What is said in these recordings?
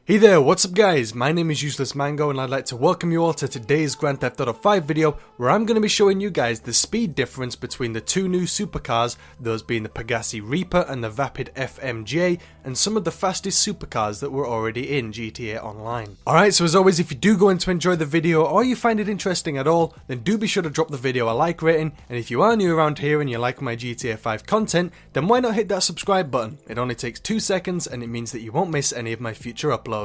Hey there, what's up guys? My name is Useless Mango and I'd like to welcome you all to today's Grand Theft Auto 5 video where I'm going to be showing you guys the speed difference between the two new supercars, those being the Pegassi Reaper and the Vapid FMJ, and some of the fastest supercars that were already in GTA Online. Alright, so as always, if you do go in to enjoy the video or you find it interesting at all, then do be sure to drop the video a like rating, and if you are new around here and you like my GTA 5 content, then why not hit that subscribe button? It only takes 2 seconds and it means that you won't miss any of my future uploads.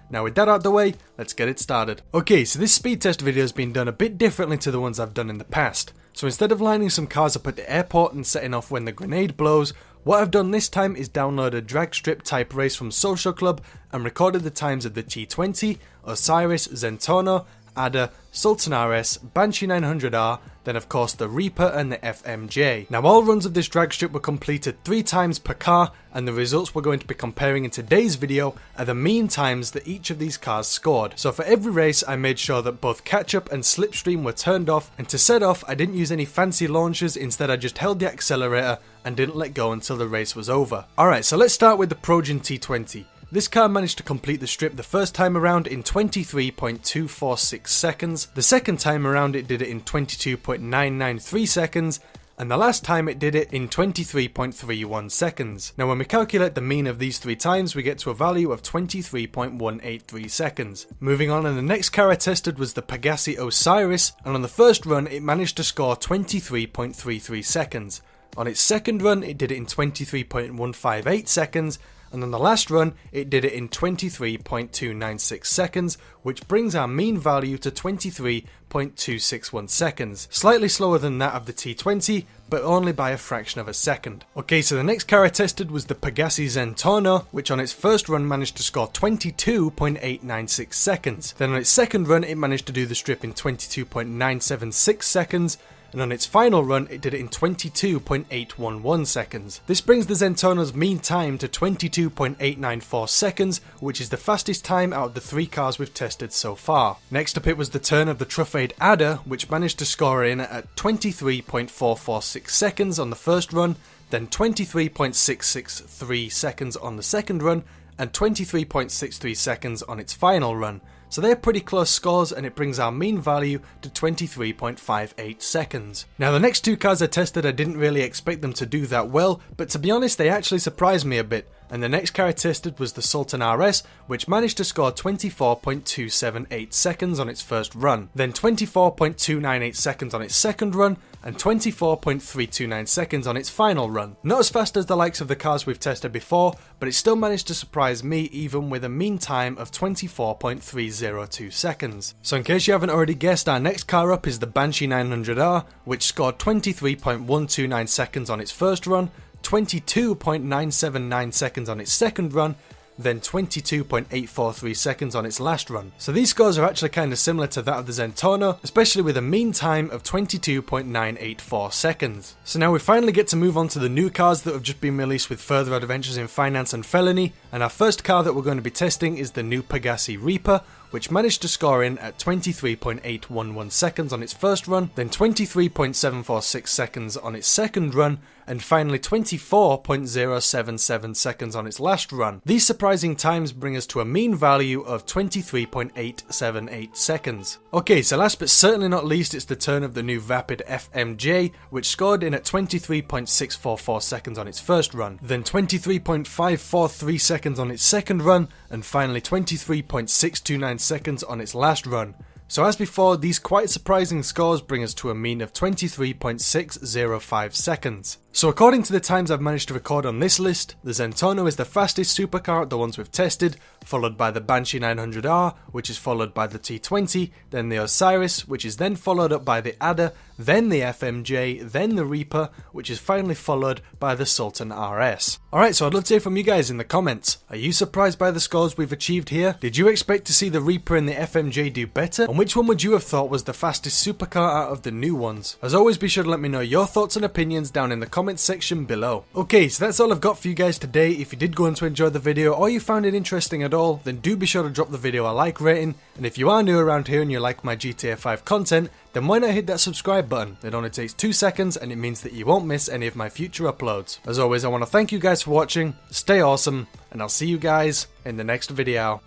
Now with that out of the way, let's get it started. Okay, so this speed test video has been done a bit differently to the ones I've done in the past. So instead of lining some cars up at the airport and setting off when the grenade blows, what I've done this time is download a drag strip type race from Social Club and recorded the times of the T20, Osiris, Zentorno, Adder, Sultan RS, Banshee 900R, then of course the Reaper and the FMJ. Now all runs of this drag strip were completed 3 times per car, and the results we're going to be comparing in today's video are the mean times that each of these cars scored. So for every race I made sure that both catch up and slipstream were turned off, and to set off I didn't use any fancy launchers, instead I just held the accelerator and didn't let go until the race was over. Alright, so let's start with the Progen T20. This car managed to complete the strip the first time around in 23.246 seconds, the second time around it did it in 22.993 seconds, and the last time it did it in 23.31 seconds. Now when we calculate the mean of these 3 times, we get to a value of 23.183 seconds. Moving on, and the next car I tested was the Pegassi Osiris, and on the first run it managed to score 23.33 seconds. On its second run it did it in 23.158 seconds, and on the last run it did it in 23.296 seconds, which brings our mean value to 23.261 seconds. Slightly slower than that of the T20, but only by a fraction of a second. Okay, so the next car I tested was the Pegassi Zentorno, which on its first run managed to score 22.896 seconds. Then on its second run it managed to do the strip in 22.976 seconds, and on its final run it did it in 22.811 seconds. This brings the Zentorno's mean time to 22.894 seconds, which is the fastest time out of the 3 cars we've tested so far. Next up it was the turn of the Truffade Adder, which managed to score in at 23.446 seconds on the first run, then 23.663 seconds on the second run, and 23.63 seconds on its final run. So they're pretty close scores, and it brings our mean value to 23.58 seconds. Now the next 2 cars I tested, I didn't really expect them to do that well, but to be honest they actually surprised me a bit. And the next car I tested was the Sultan RS, which managed to score 24.278 seconds on its first run, then 24.298 seconds on its second run, and 24.329 seconds on its final run. Not as fast as the likes of the cars we've tested before, but it still managed to surprise me even with a mean time of 24.302 seconds. So in case you haven't already guessed, our next car up is the Banshee 900R, which scored 23.129 seconds on its first run, 22.979 seconds on its second run, then 22.843 seconds on its last run. So these scores are actually kind of similar to that of the Zentorno, especially with a mean time of 22.984 seconds. So now we finally get to move on to the new cars that have just been released with further adventures in Finance and Felony, and our first car that we're going to be testing is the new Pegassi Reaper, which managed to score in at 23.811 seconds on its first run, then 23.746 seconds on its second run, and finally 24.077 seconds on its last run. These surprising times bring us to a mean value of 23.878 seconds. Okay, so last but certainly not least, it's the turn of the new Vapid FMJ, which scored in at 23.644 seconds on its first run, then 23.543 seconds on its second run, and finally 23.629 seconds on its last run. So as before, these quite surprising scores bring us to a mean of 23.605 seconds. So according to the times I've managed to record on this list, the Zentorno is the fastest supercar of the ones we've tested, followed by the Banshee 900R, which is followed by the T20, then the Osiris, which is then followed up by the Adder, then the FMJ, then the Reaper, which is finally followed by the Sultan RS. Alright, so I'd love to hear from you guys in the comments. Are you surprised by the scores we've achieved here? Did you expect to see the Reaper and the FMJ do better? And which one would you have thought was the fastest supercar out of the new ones? As always, be sure to let me know your thoughts and opinions down in the comments section below. Okay, so that's all I've got for you guys today. If you did go on to enjoy the video or you found it interesting at all, then do be sure to drop the video a like rating, and if you are new around here and you like my GTA 5 content, then why not hit that subscribe button? It only takes 2 seconds and it means that you won't miss any of my future uploads. As always, I want to thank you guys for watching, stay awesome, and I'll see you guys in the next video.